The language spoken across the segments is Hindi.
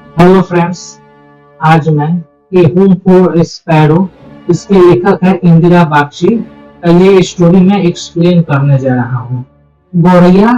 हेलो फ्रेंड्स, आज मैं ए होम फॉर स्पैरो इसके लेखक है इंदिरा बागची का ये स्टोरी मैं एक्सप्लेन करने जा रहा हूँ। गौरैया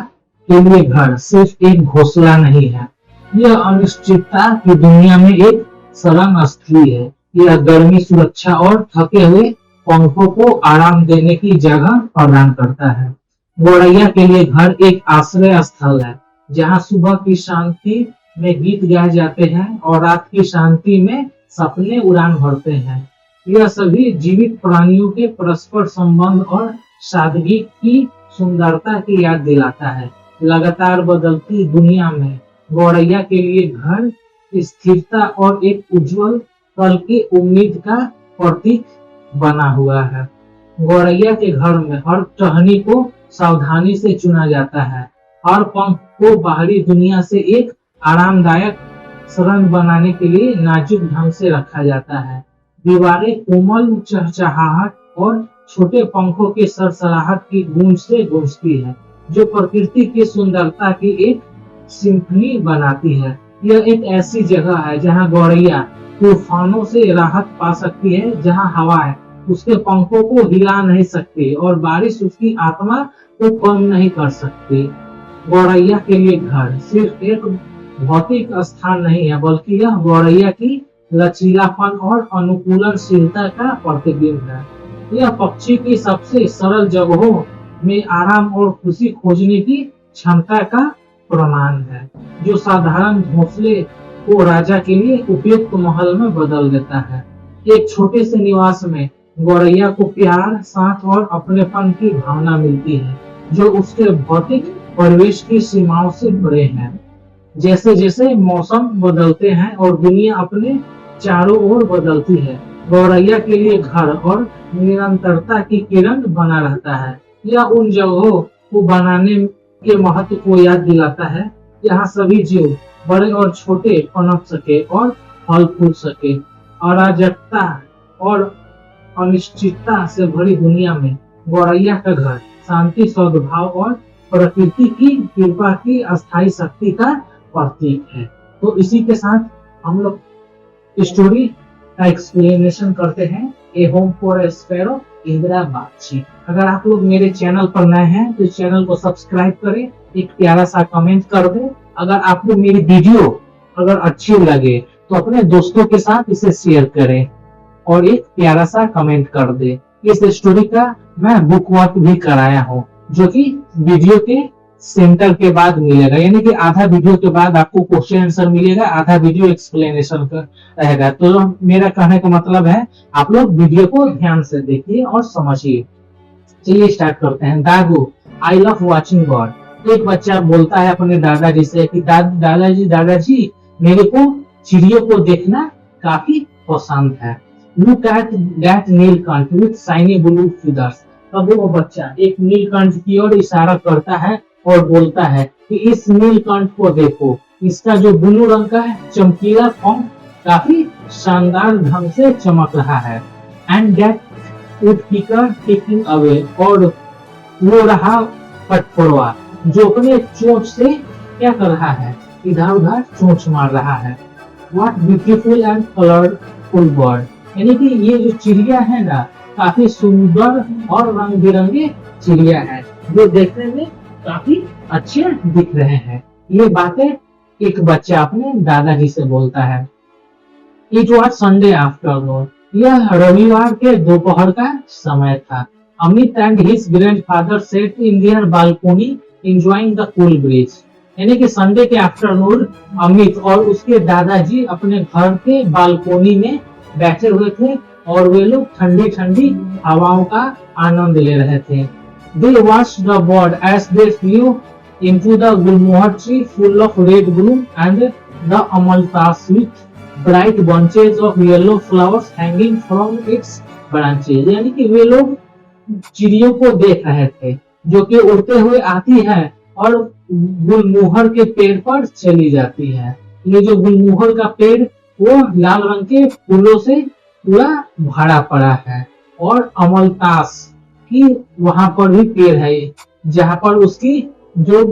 के लिए घर सिर्फ एक घोंसला नहीं है, यह अनिश्चितता की दुनिया में एक शरण स्थली है। यह गर्मी, सुरक्षा और थके हुए पंखों को आराम देने की जगह प्रदान करता है। गौरैया के लिए घर एक आश्रय स्थल है, जहाँ सुबह की शांति में गीत गाए जाते हैं और रात की शांति में सपने उड़ान भरते हैं। यह सभी जीवित प्राणियों के परस्पर संबंध और सादगी की सुंदरता की याद दिलाता है। लगातार बदलती दुनिया में गौरैया के लिए घर स्थिरता और एक उज्जवल कल की उम्मीद का प्रतीक बना हुआ है। गौरैया के घर में हर टहनी को सावधानी से चुना जाता है, हर पंख को बाहरी दुनिया से एक आरामदायक शरण बनाने के लिए नाजुक ढंग से रखा जाता है। दीवारें कोमल चहचहाहट और छोटे पंखों के सरसराहट की गूंज से गूंजती है, जो प्रकृति की सुंदरता की एक सिम्फनी बनाती है। यह एक ऐसी जगह है जहां गौरैया तूफानों से राहत पा सकती है, जहां हवाएं उसके पंखों को हिला नहीं सकती और बारिश उसकी आत्मा को कम नहीं कर सकती। गौरैया के लिए घर सिर्फ एक भौतिक स्थान नहीं है, बल्कि यह गौरैया की लचीलापन और अनुकूलनशीलता का प्रतिबिंब है। यह पक्षी की सबसे सरल जगहों में आराम और खुशी खोजने की क्षमता का प्रमाण है, जो साधारण घोंसले को राजा के लिए उपयुक्त महल में बदल देता है। एक छोटे से निवास में गौरैया को प्यार, साथ और अपनेपन की भावना मिलती है, जो उसके भौतिक परिवेश की सीमाओं से परे है। जैसे जैसे मौसम बदलते हैं और दुनिया अपने चारों ओर बदलती है, गौरैया के लिए घर और निरंतरता की किरण बना रहता है। यह उन जगहों को बनाने के महत्व को याद दिलाता है, जहाँ सभी जीव बड़े और छोटे पनप सके और फल फूल सके। अराजकता और अनिश्चितता से भरी दुनिया में गौरैया का घर शांति, सद्भाव और प्रकृति की कृपा की अस्थायी शक्ति का प्रतीक है। तो इसी के साथ हम लोग स्टोरी का एक्सप्लेनेशन करते हैं। A home for sparrow, Indira Bagchi. अगर आप लोग मेरे चैनल पर नए हैं तो चैनल को सब्सक्राइब करें, एक प्यारा सा कमेंट कर दें। अगर आपको मेरी वीडियो अगर अच्छी लगे तो अपने दोस्तों के साथ इसे शेयर करें और एक प्यारा सा कमेंट कर दे। इस स्टोरी का मैं बुक वर्क भी कराया हूँ, जो कि वीडियो के सेंटर के बाद मिलेगा, यानी कि आधा वीडियो के बाद आपको क्वेश्चन आंसर मिलेगा, आधा वीडियो एक्सप्लेनेशन का रहेगा। तो मेरा कहने का मतलब है, आप लोग वीडियो को ध्यान से देखिए और समझिए। चलिए स्टार्ट करते हैं। दादू, आई लव वॉचिंग बर्ड। एक बच्चा बोलता है अपने दादाजी से कि दादाजी मेरे को चिड़ियों को देखना काफी पसंद है। Look at that Neelkanth with shiny blue feathers. तब वो बच्चा एक नीलकंठ की ओर इशारा करता है और बोलता है कि इस नीलकंठ को देखो, इसका जो ब्लू रंग का चमकीला पंख काफी शानदार ढंग से चमक रहा है। एंड दैट वुडपीकर टेकिंग अवे, और वो रहा पटपड़वा जो अपने चोंच से क्या कर रहा है, इधर उधर चोंच मार रहा है। What beautiful and colourful bird, यानी कि ये जो चिड़िया है ना, काफी सुंदर और रंग बिरंगे चिड़िया है, जो देखने में काफी अच्छे दिख रहे हैं। ये बातें एक बच्चा अपने दादाजी से बोलता है। इट वाज संडे आफ्टरनून, यह रविवार के दोपहर का समय था। Amit and his grandfather set in their balcony enjoying the cool bridge, यानी कि संडे के आफ्टरनून अमित और उसके दादाजी अपने घर के बालकोनी में बैठे हुए थे और वे लोग ठंडी ठंडी हवाओं का आनंद ले रहे थे। They watched the bird as they flew into the gulmohar tree full of red bloom and the amalthus with bright bunches of yellow flowers hanging from its branches, यानी कि वे लोग चिड़ियों को देख रहे थे जो कि उड़ते हुए आती है और गुलमोहर के पेड़ पर चली जाती है। ये जो गुलमोहर का पेड़ वो लाल रंग के फूलों से पूरा भरा पड़ा है और अमलतास कि वहां पर भी पेड़ है, जहां पर उसकी जो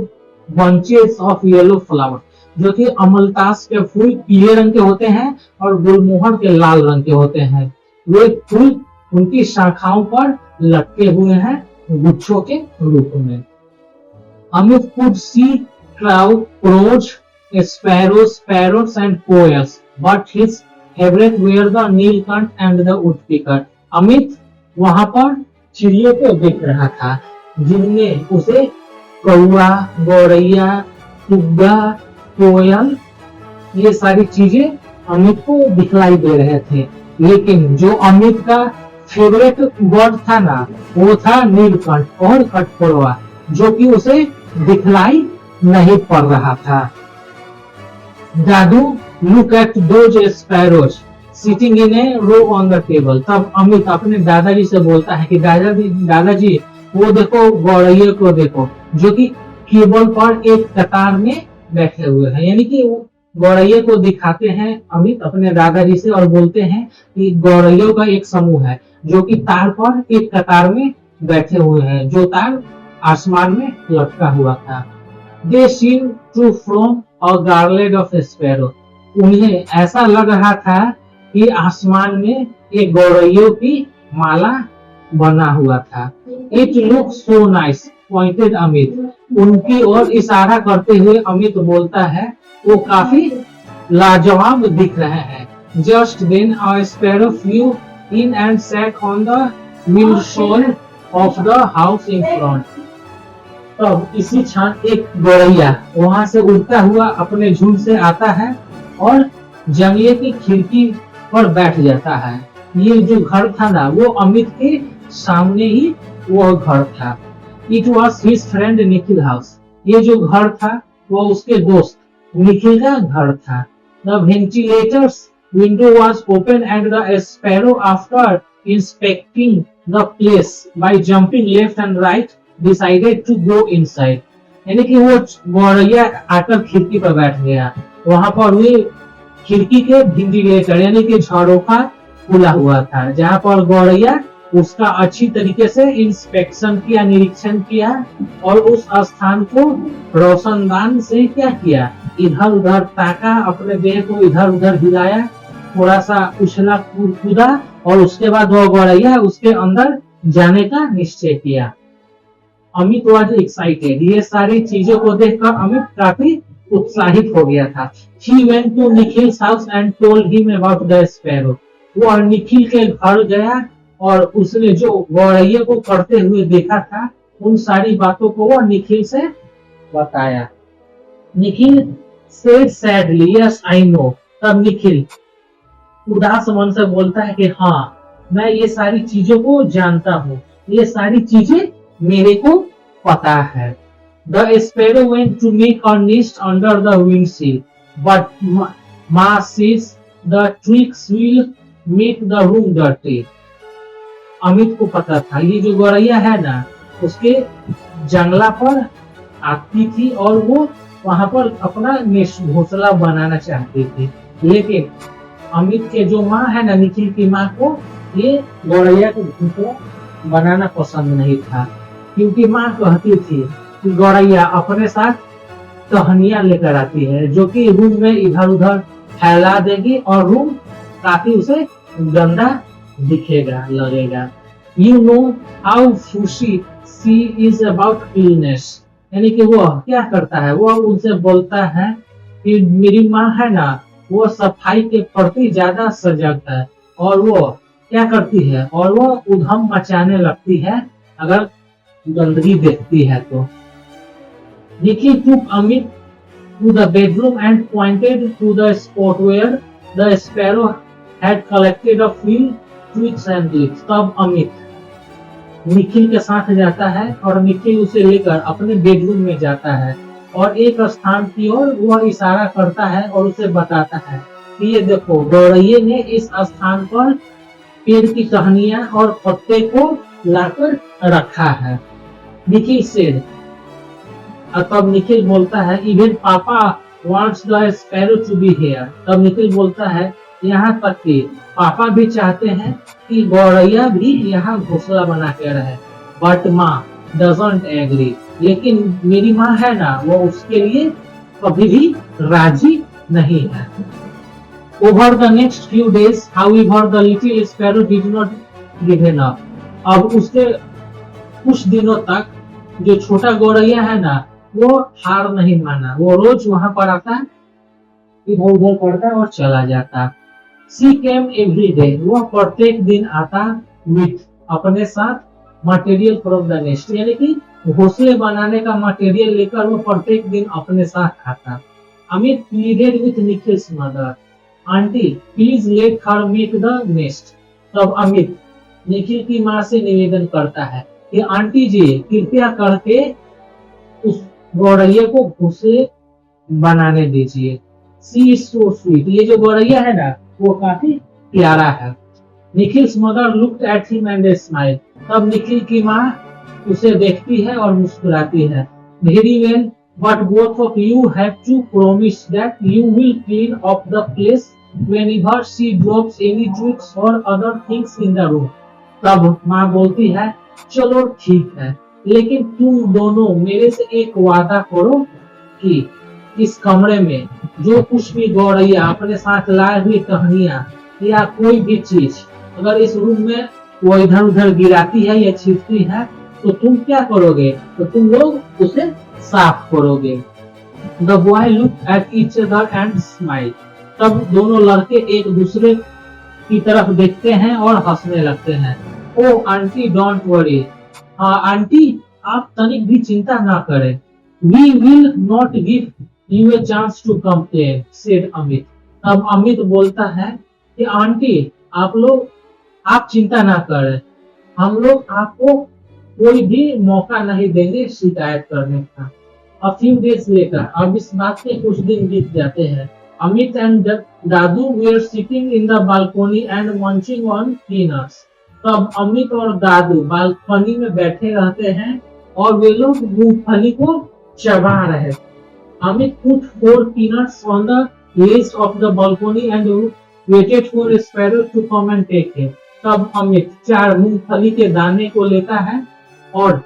बंचेस ऑफ येलो फ्लावर, जो कि अमलतास के फूल पीले रंग के होते हैं और गुलमोहर के लाल रंग के होते हैं। वे फूल उनकी शाखाओं पर लटके हुए हैं गुच्छों के रूप में। Amit could see crows, sparrows, parrots and quails, but his favorite were the Neelkanth and the woodpecker. Amit वहां पर चिड़ियों को देख रहा था जिनमें उसे कौआ, गौरैया, सुग्गा, कोयल ये सारी चीजें अमित को दिखलाई दे रहे थे। लेकिन जो अमित का फेवरेट बर्ड था ना, वो था नीलकंठ और कठफोड़वा, जो कि उसे दिखलाई नहीं पड़ रहा था। दादू look at those sparrows sitting in a row on the table. तब अमित अपने दादाजी से बोलता है कि दादाजी वो देखो, गौरैया को देखो, जो कि टेबल पर एक कतार में बैठे हुए हैं। यानी कि गौरैया को दिखाते हैं अमित अपने दादाजी से और बोलते हैं कि गौरैयों का एक समूह है जो कि तार पर एक कतार में बैठे हुए हैं, जो तार आसमान में लटका हुआ था। They seemed to form a garland of sparrow. उन्हें ऐसा लग रहा था कि आसमान में एक गौरैयों की माला बना हुआ था। It looks so nice, pointed Amit. उनकी ओर इशारा करते हुए अमित बोलता है, वो काफी लाजवाब दिख रहे हैं। Just then a sparrow flew in and sat on the windowsill of the house in front. तब इसी क्षण एक गौरैया वहां से उड़ता हुआ अपने झुंड से आता है और जंगले की खिड़की पर बैठ जाता है। ये जो घर था ना, वो अमित के सामने ही वो घर था। It was his friend Nikhil house. ये जो घर था वो उसके दोस्त निखिल का घर था। The ventilators window was open and the sparrow after inspecting the place by jumping left and right decided to go inside. यानी कि वो गौरैया आकर खिड़की पर बैठ गया। वहां पर वे खिड़की के वेंटिलेटर यानी कि झरोखा खुला हुआ था, जहां पर गौरैया उसका अच्छी तरीके से इंस्पेक्शन किया, निरीक्षण किया और उस स्थान को रोशनदान से क्या किया, इधर उधर ताका, अपने देह को इधर उधर हिलाया, थोड़ा सा उछला कूदा और उसके बाद वो गौरैया उसके अंदर जाने का निश्चय किया। Amit was excited. ये सारी चीजों को देखकर अमित काफी उत्साहित हो गया था। He went to Nikhil's house and told him about the sparrow. वो निखिल के घर गया और उसने जो गौरैया को करते हुए देखा था उन सारी बातों को वो निखिल से बताया। Nikhil said sadly, yes I know. तब निखिल उदास मन से बोलता है कि हाँ, मैं ये सारी चीजों को जानता हूँ, ये सारी चीजें मेरे को पता है। The sparrow went to make a nest under the windowsill, but Ma says the twigs will make the room dirty. Amit को पता था ये जो गौरैया है ना, उसके जंगला पर आती थी और वो वहां पर अपना घोंसला बनाना चाहती थी। लेकिन अमित के जो माँ है ना, निखिल की माँ को ये गौरैया को घोंसला बनाना पसंद नहीं था, क्योंकि माँ कहती थी कि गौरैया अपने साथ टहनियां लेकर आती है जो कि रूम में इधर उधर फैला देगी और रूम काफी उसे गंदा दिखेगा, लगेगा। You know how fussy she is about cleanliness. यानी कि वो क्या करता है, वो उनसे बोलता है कि मेरी माँ है ना, वो सफाई के प्रति ज्यादा सजग है और वो क्या करती है, और वो उधम मचाने लगती है अगर गंदगी देखती है तो। Nikki took Amit to the bedroom and pointed to the spot where the sparrow had collected a few twigs and leaves. तब अमित निखिल के साथ जाता है और निखिल उसे लेकर अपने बेडरूम में जाता है और एक स्थान की ओर वह इशारा करता है और उसे बताता है कि ये देखो, गौरैया ने इस स्थान पर पेड़ की टहनियां और पत्ते को लाकर रखा है। निखिल said, तब निखिल बोलता है, इवन पापा wants the sparrow to be here. तब निखिल बोलता है, यहाँ तक कि पापा भी चाहते हैं कि गौरैया भी यहाँ घोंसला बना के रहे, बट माँ doesn't agree. लेकिन मेरी माँ है ना, वो उसके लिए कभी भी राजी नहीं है। Over the next few days, however, the little sparrow did not give up. अब उसके कुछ दिनों तक जो छोटा गौरैया है ना, वो हार नहीं माना। वो रोज वहां पर आता, इधर उधर करता और चला जाता। She came every day. वह प्रत्येक दिन आता with अपने साथ मटेरियल फ्रॉम द नेस्ट, यानी कि घोंसले बनाने का मटेरियल लेकर वो प्रत्येक दिन अपने साथ आता। Amit pleaded with Nikhil's mother, aunty please let her make the nest. तब अमित निखिल की माँ से निवेदन करता है कि आंटी जी कृपया करके उस गौरैया को घोंसले बनाने दीजिए। सी इज सो स्वीट, ये जो गौरैया है ना वो काफी प्यारा है। Nikhil's mother looked at him and smile, तब निखिल की माँ उसे देखती है और मुस्कुराती है। Very well, but both of you have to promise that you will clean up the place whenever she drops any twigs or other things in the room. तब माँ बोलती है चलो ठीक है, लेकिन तुम दोनों मेरे से एक वादा करो कि इस कमरे में जो कुछ भी गौरैया अपने साथ लाए हुई टहनियां या कोई भी चीज अगर इस रूम में वो इधर उधर गिराती है या छिड़ती है तो तुम क्या करोगे? तो तुम लोग उसे साफ करोगे। The boy looked at each other and smiled. तब दोनों लड़के एक दूसरे की तरफ देखते हैं और हंसने लगते हैं। Oh aunty don't worry, aunty आप तनिक भी चिंता ना करें। We will not give you a chance to complain, said Amit. तब अमित बोलता है कि आंटी आप चिंता ना करें, हम लोग आपको कोई भी मौका नहीं देंगे शिकायत करने का। A few days later, अब इस बात के कुछ दिन बीत जाते हैं। Amit and Dadu were sitting in the balcony and munching on peanuts. तब अमित और दादू बालकनी में बैठे रहते हैं और वे लोग मूंगफली को चबा रहे। Amit put 4 peanuts on the ledge of the balcony and waited for a sparrow to come and take it. तब अमित 4 मूंगफली के दाने को लेता है और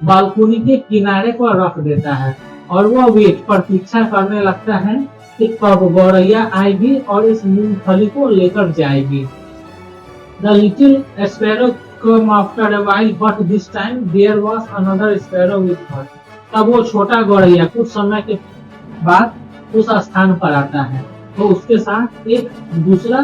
बालकनी के किनारे पर रख देता है और वह प्रतीक्षा करने लगता है कि कब गौरैया आएगी और इस मूंगफली को लेकर जाएगी। The little sparrow came after a while, but this time there was another sparrow with her. तब वो छोटा गौरैया कुछ समय के बाद उस स्थान पर आता है तो उसके साथ एक दूसरा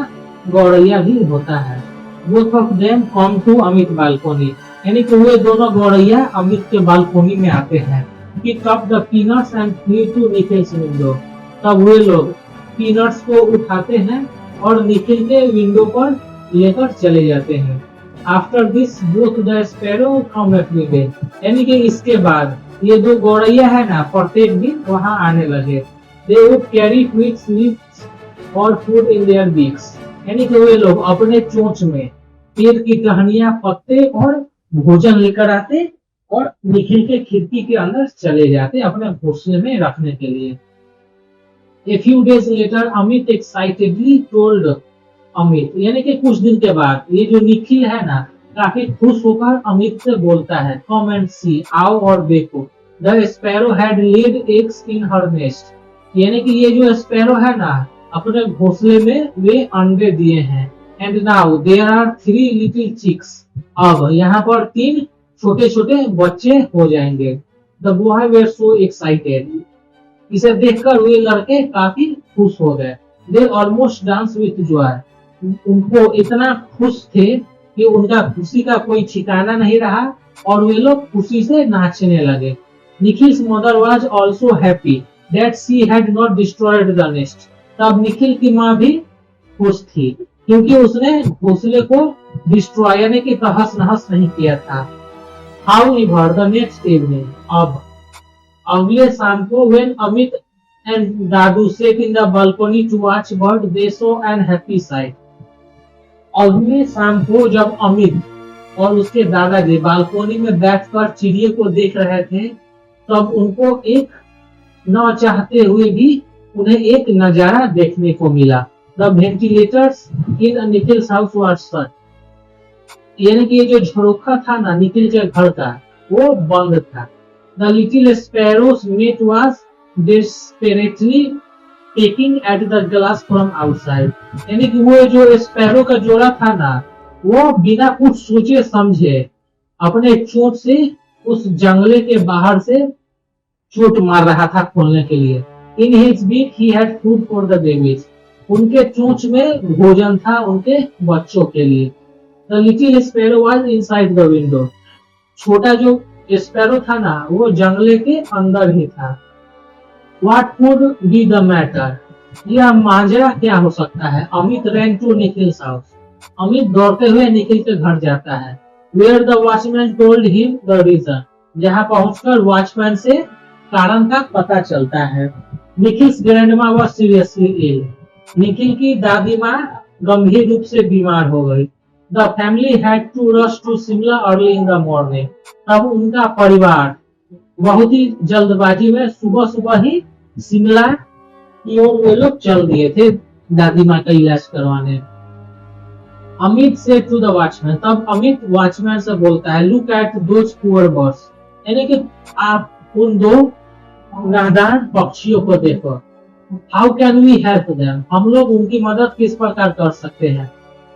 गौरैया भी होता है। Both of them come to Amit balcony, यानी कि वे दोनों गौरैया अमित के बालकनी में आते हैं। Pick up the peanuts and flee to Nikhil's window. तब वे लोग पीनट्स को उठाते हैं और निखिल के विंडो पर लेकर चले जाते हैं। After this both the sparrow come every day, यानी कि इसके बाद ये दो गौरैया है ना प्रत्येक दिन वहां आने लगे। They would carry twigs leaves और फूड इन देयर बीक्स, यानी कि वे लोग अपने चोंच में पेड़ की टहनियां, पत्ते और भोजन लेकर आते और निखिल के खिड़की के अंदर चले जाते अपने घोंसले में रखने के लिए। A few days later, Amit excitedly told Amit, यानी कि कुछ दिन के बाद ये जो निखिल है ना काफी खुश होकर अमित से बोलता है, Come and see, आओ और देखो। The sparrow had laid eggs in her nest, यानी कि ये जो स्पैरो है ना अपने घोंसले में वे अंडे दिए हैं। And now there are 3 little chicks, अब यहाँ पर 3 छोटे छोटे बच्चे हो जाएंगे। The boy were so excited, इसे देखकर वे लड़के काफी खुश हो गए। They almost danced with joy, उनको इतना खुश थे कि उनका खुशी का कोई ठिकाना नहीं रहा और वे लोग खुशी से नाचने लगे। Nikhil's mother was also happy that she had not destroyed the nest. तब निखिल की माँ भी खुश थी क्योंकि उसने घोंसले को डिस्ट्रॉय यानी कि तहस नहस नहीं किया था। However, the next evening, अब अगले शाम को when Amit and Dadu sat in the balcony to watch bird, they saw an happy sight. अगले शाम को जब अमित और उसके दादाजी बालकोनी में बैठकर चिड़िया को देख रहे थे तब उनको एक न चाहते हुए भी उन्हें एक नजारा देखने को मिला। The ventilators in Nikhil's house were shut, यानी कि ये जो झरोखा था ना निखिल के घर का वो बंद था। The little sparrows net was desperately pecking at the glass from outside। यानी कि वो जो स्पैरो का जोड़ा था ना, वो बिना कुछ सोचे समझे अपने चोट से उस जंगले के बाहर से चोट मार रहा था खोलने के लिए। In his beak he had food for the babies. उनके चोंच में भोजन था उनके बच्चों के लिए। The little sparrow was inside the window. छोटा जो स्पैरो था ना, वो जंगले के अंदर ही था। What could be the matter? यह मांजरा क्या हो सकता है? Amit ran to Nikhil's house. Amit दौड़ते हुए निखिल के घर जाता है। Where the watchman told him the reason. जहां पहुंचकर वॉचमैन से कारण का पता चलता है। Nikhil's grandma was seriously ill. Nikhil की दादी माँ गंभीर रूप से बीमार हो गई। The family had to rush to Shimla early in the morning. तब उनका परिवार बहुत ही जल्दबाजी में सुबह सुबह ही शिमला की ओर वे लोग चल दिए थे दादी माँ का इलाज करवाने। अमित से टू द वॉचमैन। तब अमित वॉचमैन से बोलता है, look at those poor birds. यानी कि आप उन दो नादान पक्षियों को देखो। How can we help them? हम लोग उनकी मदद किस प्रकार कर सकते हैं?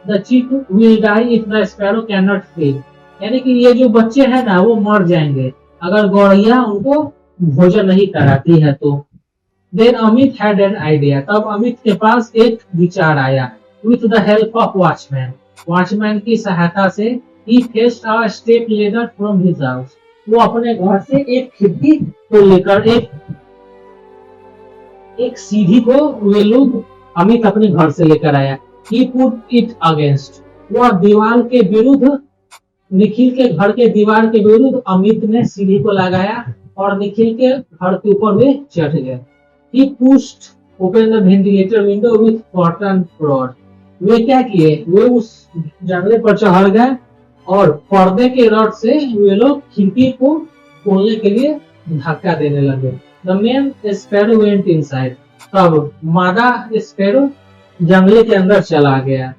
The chick will die if the sparrow can not feed. यानी कि ये जो बच्चे हैं ना, वो मर जाएंगे अगर गौरैया उनको भोजन नहीं कराती है तो। Then Amit had an idea. तब अमित के पास एक विचार आया। With the help of watchman. Watchman की सहायता से ही fetched a step ladder from his house. वो अपने घर से एक खिड़की को लेकर एक सीढ़ी को वे लोग अमित अपने घर से लेकर आया। He put it against। वह दीवार के विरुद्ध, निखिल के घर के दीवार के विरुद्ध अमित ने सीढ़ी को लगाया और निखिल के घर के ऊपर वे चढ़ गए। He pushed open the ventilator window with cotton rod। वे क्या किए? वे उस जंगले पर चढ़ गए और पर्दे के रॉड से वे लोग खिड़की को खोलने के लिए धक्का देने लगे। The man sparrow went inside। तब मादा स्पैरो जंगले के अंदर चला गया।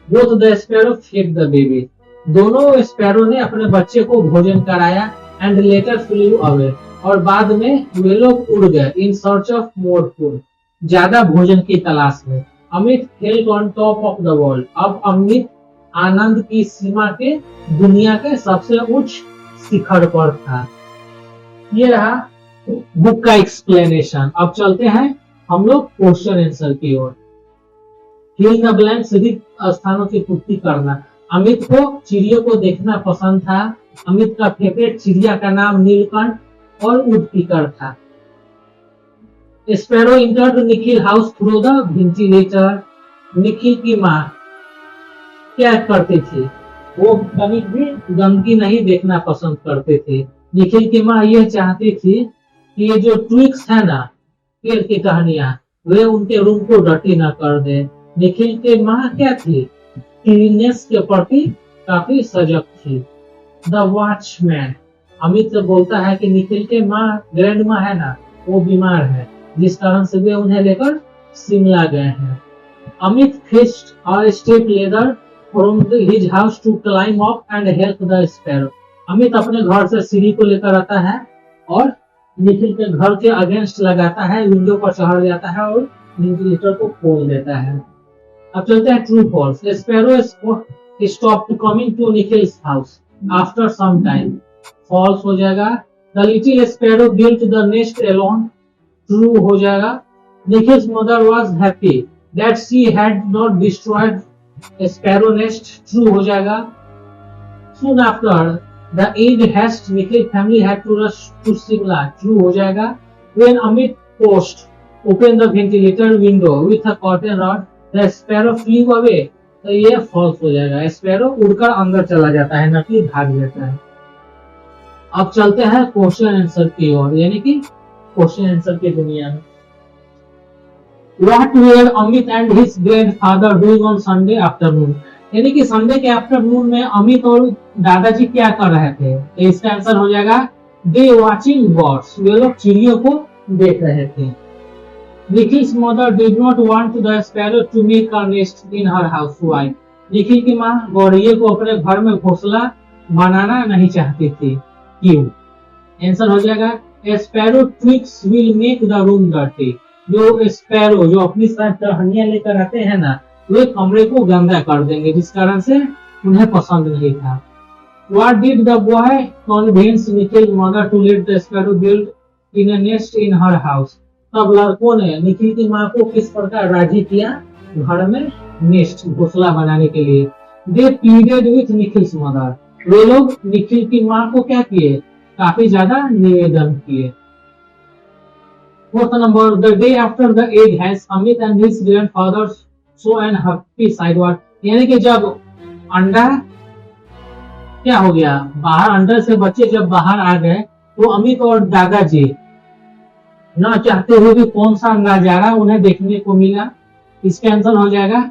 Both the sparrow fed the baby। दोनों स्पैरो ने अपने बच्चे को भोजन कराया एंड लेटर फ्लू अवे। और बाद में वे लोग उड़ गए in search of more food. ज्यादा भोजन की तलाश में। Amit held on top of the world. अब अमित आनंद की सीमा के दुनिया के सबसे उच्च शिखर पर था। ये रहा बुक का एक्सप्लेनेशन। अब चलते हैं हम लोग क्वेश्चन आंसर की ओर। फिल द ब्लैंक्स, रिक्त स्थानों की पूर्ति करना। अमित को चिड़ियों को देखना पसंद था। अमित का फेवरेट चिड़िया का नाम नीलकंठ और वुडपीकर था। Sparrow entered Nikhil house through the ventilator. Nikhil की माँ क्या करती थी? वो कभी भी गंदगी नहीं देखना पसंद करते थे। निखिल की माँ यह चाहती थी कि ये जो ट्विक्स है ना, पेड़ की टहनियां, वे उनके रूम को डर्टी ना कर दे। निखिल की माँ क्या थी? क्लीननेस के प्रति काफी सजग थी। The watchman. अमित से बोलता है कि निखिल के माँ ग्रैंड माँ है ना, वो बीमार है, जिस कारण से वे उन्हें लेकर शिमला गए हैं। अमित फिश्ड और step ladder from his house to climb up and help the sparrow. Amit अपने घर से सीढ़ी को लेकर आता है और निखिल के घर के अगेंस्ट लगाता है, विंडो पर चढ़ जाता है और वेंटिलेटर को खोल देता है। अब चलते हैं true false. Sparrow stopped coming to Nikhil's house after some time. False हो जाएगा। The little sparrow built the nest alone. True हो जाएगा। Nikhil's mother was happy that she had not destroyed sparrow nest. True हो जाएगा। Soon after the end haste, Nikhil family had to rush to Shimla। True हो जाएगा। When Amit Post opened the ventilator window with a cotton rod, the sparrow flew away। तो ये false हो जाएगा। स्पैरो उड़कर अंदर चला जाता है, न कि भाग जाता है। अब चलते हैं क्वेश्चन आंसर की ओर, यानी कि क्वेश्चन आंसर की दुनिया में। What were Amit and his grandfather doing on Sunday afternoon? यानी कि संडे के आफ्टरनून में अमित और दादाजी क्या कर रहे थे? तो इसका आंसर हो जाएगा दे वाचिंग बर्ड्स। वे लोग चिड़ियों को देख रहे थे। Nikhil's mother did not want the sparrow to make a nest in her house. Why? Nikhil की माँ गौरैया को अपने घर में घोंसला बनाना नहीं चाहती थी। क्यों? आंसर हो जाएगा A sparrow twigs will make the room dirty. जो स्पैरो जो अपनी साथ टहनियां लेकर आते हैं ना, वे कमरे को गंदा कर देंगे, जिस कारण से उन्हें पसंद नहीं था। What did the boy convince Nikhil's mother to let the sparrow build in a nest in her house? तब लड़कों ने निखिल की माँ को किस प्रकार राजी किया घर में नेस्ट घोंसला बनाने के लिए। They pleaded with Nikhil's mother. वे लोग निखिल की माँ को क्या किए, काफी ज्यादा निवेदन किए। Fourth number, the day after the egg has Amit and his grandfather saw an happy sight. यानी कि जब अंडा क्या हो गया, बाहर अंडर से बच्चे जब बाहर आ गए तो अमित और दादाजी न चाहते हुए भी कौन सा नजारा उन्हें देखने को मिला, इसका आंसर हो जाएगा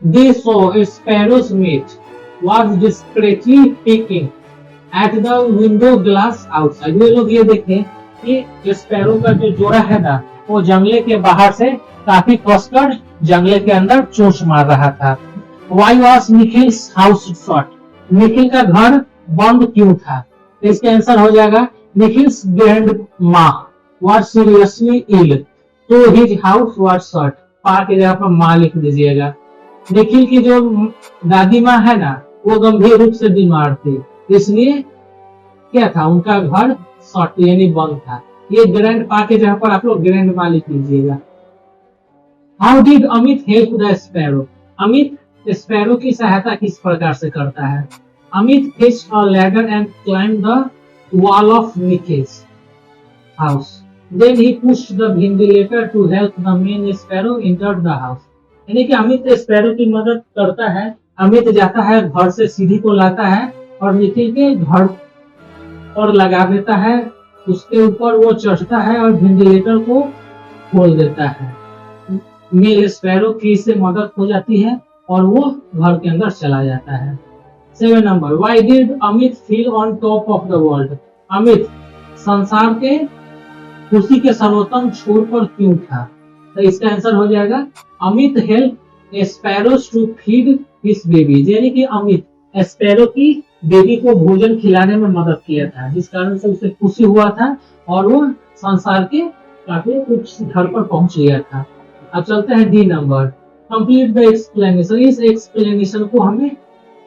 They saw a sparrow's mate was discreetly picking at the window glass outside. वे लोग ये देखे कि स्पैरो का जो जोड़ा है ना, वो जंगले के बाहर से काफी कसकर जंगले के अंदर चोंच मार रहा था। Why was Nikhil's house shut? Nikhil का घर बंद क्यों था? तो इसका आंसर हो जाएगा Nikhil's grandma was seriously ill, so his house was shut. पा के जगह पर माँ लिख दीजिएगा। निखिल की जो दादी माँ है ना, वो गंभीर रूप से बीमार थी, इसलिए क्या था, उनका घर शॉर्ट यानी बंद था। ये ग्रैंड पा के जगह पर आप लोग ग्रैंड माँ लिख लीजिएगा। How did Amit help the sparrow? Amit sparrow की सहायता किस प्रकार से करता है? Amit fetched a ladder and climb the wall of Nikhil's house, then he pushed the ventilator to help the main sparrow enter the house. यानी कि अमित स्पैरो की मदद करता है। अमित जाता है घर से सीढ़ी को लाता है और निखिल के घर और लगा देता है, उसके ऊपर वो चढ़ता है और वेंटिलेटर को खोल देता है। मेल स्पैरो की इससे मदद हो जाती है और वो घर के अंदर चला जाता है। 7 number, why did Amit feel on top of the world? Amit संसार के खुशी के सर्वोत्तम छोर पर क्यों था? तो इसका आंसर हो जाएगा Amit help sparrows to feed his baby. यानी कि अमित स्पैरो की बेबी को भोजन खिलाने में मदद किया था, जिस कारण से उसे खुशी हुआ था और वो संसार के काफी उच्च घर पर पहुंच गया था। अब चलते हैं D number, complete the explanation. इस एक्सप्लेनेशन को हमें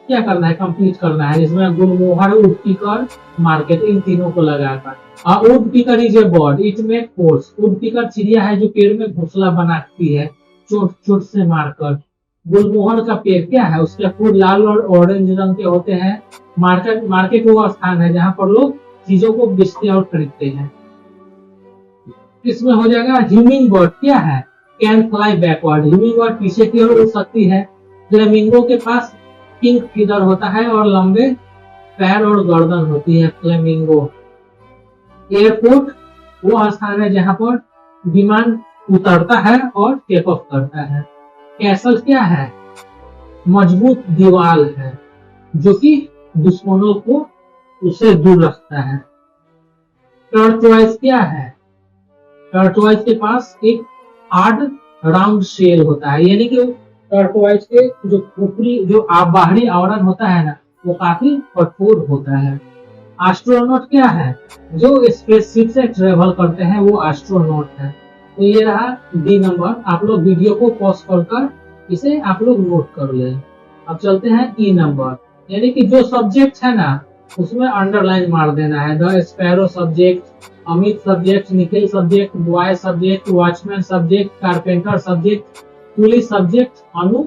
क्या करना है, कंप्लीट करना है। इसमें गुलमोहर, वुडपीकर, मार्केट, इन तीनों को लगाकर। Woodpecker is a bird, it make holes. Woodpecker चिड़िया है जो पेड़ में घोंसला बनाती है चोट चोट से मारकर। गुलमोहर का पेड़ क्या है, उसके फूल लाल और ऑरेंज रंग के होते हैं। मार्केट वो स्थान है जहाँ पर लोग चीजों को बेचते और खरीदते हैं। इसमें हो जाएगा ह्यूमिंग बर्ड क्या है, can fly backward. Humming bird पीछे की ओर उड़ सकती है। फ्लेमिंगो के पास पिंक फीदर होता है और लंबे पैर और गर्दन होती है फ्लेमिंगो। एयरपोर्ट वो स्थान है जहाँ पर विमान उतरता है और टेक ऑफ करता है। कैसल क्या है, मजबूत दीवार है जो कि दुश्मनों को उससे दूर रखता है। टर्टवाइज क्या है, टर्टवाइज के पास एक हार्ड राउंड शेल होता है। यानी कि टर्टवाइज के जो ऊपरी जो बाहरी आवरण होता है ना, वो काफी कठोर होता है। एस्ट्रोनॉट क्या है, जो स्पेसशिप से ट्रेवल करते हैं वो एस्ट्रोनॉट है। तो ये रहा डी नंबर। आप लोग वीडियो को पॉज कर इसे आप लोग नोट कर ले। अब चलते हैं ई नंबर, यानी कि जो सब्जेक्ट है ना उसमें अंडरलाइन मार देना है। The sparrow subject, Amit subject, Nikhil subject, boy subject, watchman subject, carpenter subject, police subject, Anu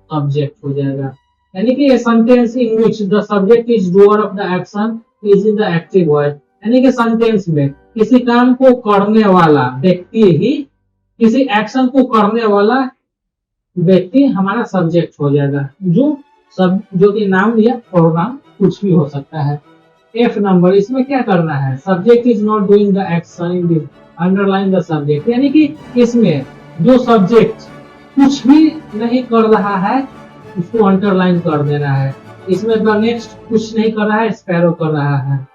subject हो जाएगा। यानी कि sentence in which the subject is doer of the action is in the active voice. यानी कि सेंटेंस में किसी काम को करने वाला व्यक्ति ही, किसी एक्शन को करने वाला व्यक्ति हमारा सब्जेक्ट हो जाएगा, जो कि नाम या प्रोनाउन कुछ भी हो सकता है। एफ नंबर, इसमें क्या करना है, subject is not doing the action in this, underline the subject. यानी कि इसमें जो सब्जेक्ट कुछ भी नहीं कर रहा है उसको अंडरलाइन कर देना है। इसमें द नेक्स्ट कुछ नहीं कर रहा है, स्पैरो कर रहा है।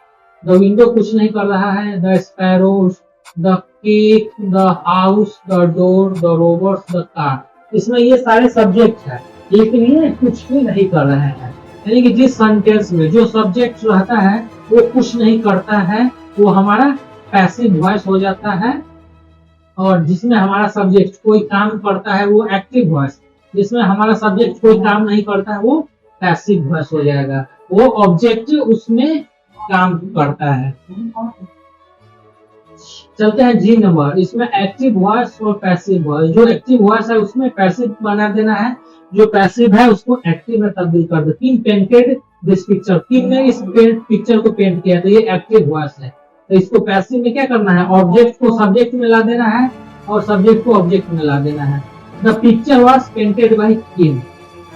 द विंडो कुछ नहीं कर रहा है, the sparrows, the cake, the house, the door, the robots, the car. इसमें ये सारे सब्जेक्ट है, लेकिन ये कुछ भी नहीं कर रहे हैं। यानी कि जिस सेंटेंस में जो सब्जेक्ट रहता है वो कुछ नहीं करता है, वो हमारा पैसिव वॉइस हो जाता है, और जिसमें हमारा सब्जेक्ट कोई काम करता है वो एक्टिव वॉइस, जिसमें हमारा सब्जेक्ट कोई काम नहीं करता है वो पैसिव वॉइस हो जाएगा। वो ऑब्जेक्ट उसमें काम करता है। चलते हैं जी नंबर, इसमें एक्टिव वॉइस और पैसिव वॉइस। जो एक्टिव वॉइस है उसमें पैसिव बना देना है, जो पैसिव है उसको एक्टिव में तब्दील कर दो। किम पेंटेड दिस पिक्चर, किम ने इस पिक्चर को पेंट किया, तो ये एक्टिव वॉइस है। तो इसको पैसिव में क्या करना है, ऑब्जेक्ट को सब्जेक्ट में ला देना है और सब्जेक्ट को ऑब्जेक्ट में ला देना है। The picture was painted by Kim.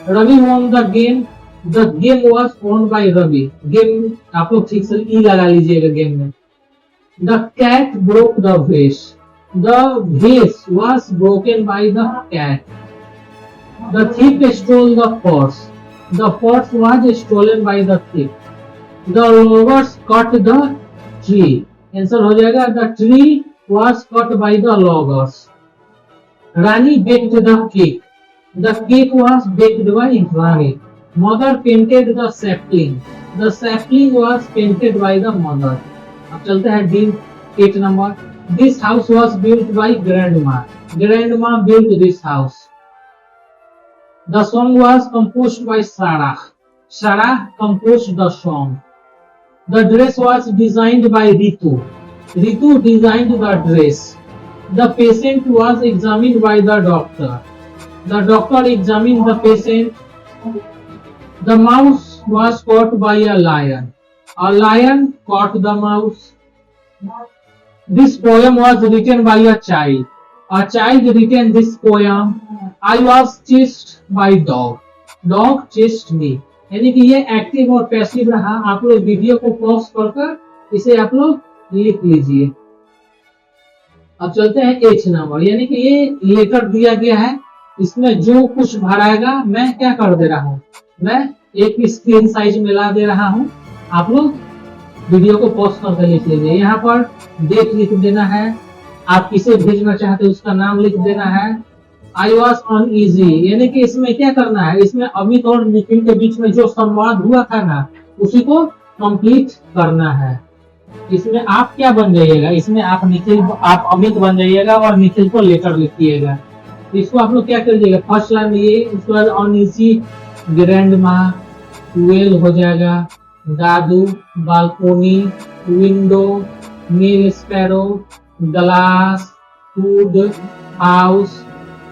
Ravi won the game, the game was won by Ravi. Game आप लोग ठीक से ई लगा लीजिएगा गेम में। The cat broke the vase. The vase was broken by the cat. The thief stole the purse. The purse was stolen by the thief. The loggers cut the tree. Answer हो जाएगा the tree was cut by the loggers. Rani baked the cake. The cake was baked by Rani. Mother painted the sapling. The sapling was painted by the mother. अब चलते हैं डी 8 नंबर। This house was built by grandma. Grandma built this house. The song was composed by Sara. Sara composed the song. The dress was designed by Ritu. Ritu designed the dress. The patient was examined by the doctor. The doctor examined the patient. The mouse was caught by a lion. A lion caught the mouse. This poem was written by a child. A child written this poem. I was chased by dog. Dog chased me. यानी कि ये एक्टिव और पैसिव रहा। आप लोग वीडियो को पॉज कर इसे आप लोग लिख लीजिए। अब चलते हैं एच नंबर, यानी कि ये लेटर दिया गया है, इसमें जो कुछ भराएगा मैं क्या कर दे रहा हूँ, मैं एक स्क्रीन साइज में ला दे रहा हूँ। आप लोग वीडियो को पॉज करके लिख लीजिए। यहाँ पर डेट लिख देना है, आप किसे भेजना चाहते हैं उसका नाम लिख देना है। आई वॉज अनईजी, यानी कि इसमें क्या करना है, इसमें अमित और निखिल के बीच में जो संवाद हुआ था ना उसी को कंप्लीट करना है। इसमें आप क्या बन जाइएगा, इसमें आप अमित बन जाइएगा और निखिल को लेटर लिखिएगा। इसको आप लोग क्या करिएगा, फर्स्ट लाइन लिए, उसके बाद अनईजी, ग्रैंडमा, ट्वेल्व हो जाएगा, दादू, बालकोनी, विंडो, नील sparrow, glass, food, house,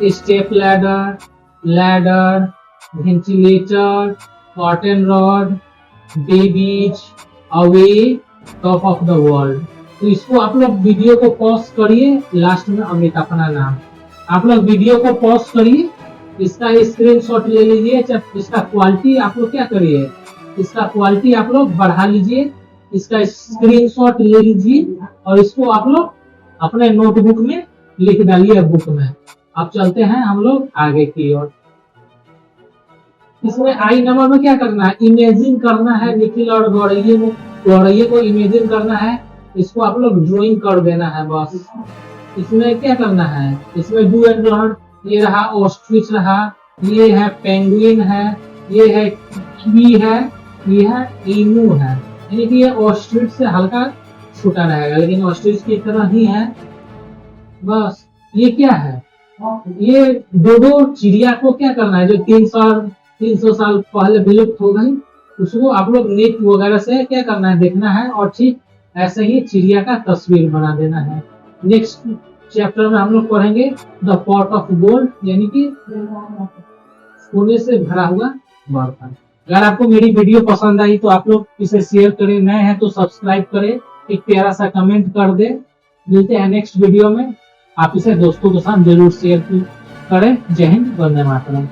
step ladder, ladder, ventilator, cotton rod, babies, away, top of the world. तो इसको आप लोग वीडियो को पॉज करिए, लास्ट में अमित अपना नाम। आप लोग वीडियो को पॉज करिए, इसका स्क्रीनशॉट ले लीजिए। इसका क्वालिटी आप लोग क्या करिए, इसका क्वालिटी आप लोग बढ़ा लीजिए, इसका स्क्रीनशॉट ले लीजिए और इसको आप लोग अपने नोटबुक में लिख डालिए बुक में। अब चलते हैं हम लोग आगे की ओर। इसमें आई नंबर में क्या करना है, इमेजिन करना है। निखिल और गौरैया को इमेजिन करना है, इसको आप लोग ड्राइंग कर देना है बस। इसमें क्या करना है, इसमें डू एंड लर्न, ये रहा ऑस्ट्रिच रहा, ये है पेंगुइन है, ये है की है, ये है इनू है। यानी कि ये ऑस्ट्रिच से हल्का छोटा रहेगा लेकिन ऑस्ट्रिच की तरह ही है बस। ये क्या है, ये दो चिड़िया को क्या करना है, जो 300 साल पहले विलुप्त हो गई, उसको आप लोग नेट वगैरह से क्या करना है, देखना है और ठीक ऐसे ही चिड़िया का तस्वीर बना देना है। नेक्स्ट चैप्टर में हम लोग पढ़ेंगे द पॉट ऑफ गोल्ड, यानी कि सोने से भरा हुआ बर्तन। अगर आपको मेरी वीडियो पसंद आई तो आप लोग इसे शेयर करें, नए हैं तो सब्सक्राइब करें, एक प्यारा सा कमेंट कर दे। मिलते हैं नेक्स्ट वीडियो में, आप इसे दोस्तों के साथ जरूर शेयर करें। जय हिंद, वंदे मातरम।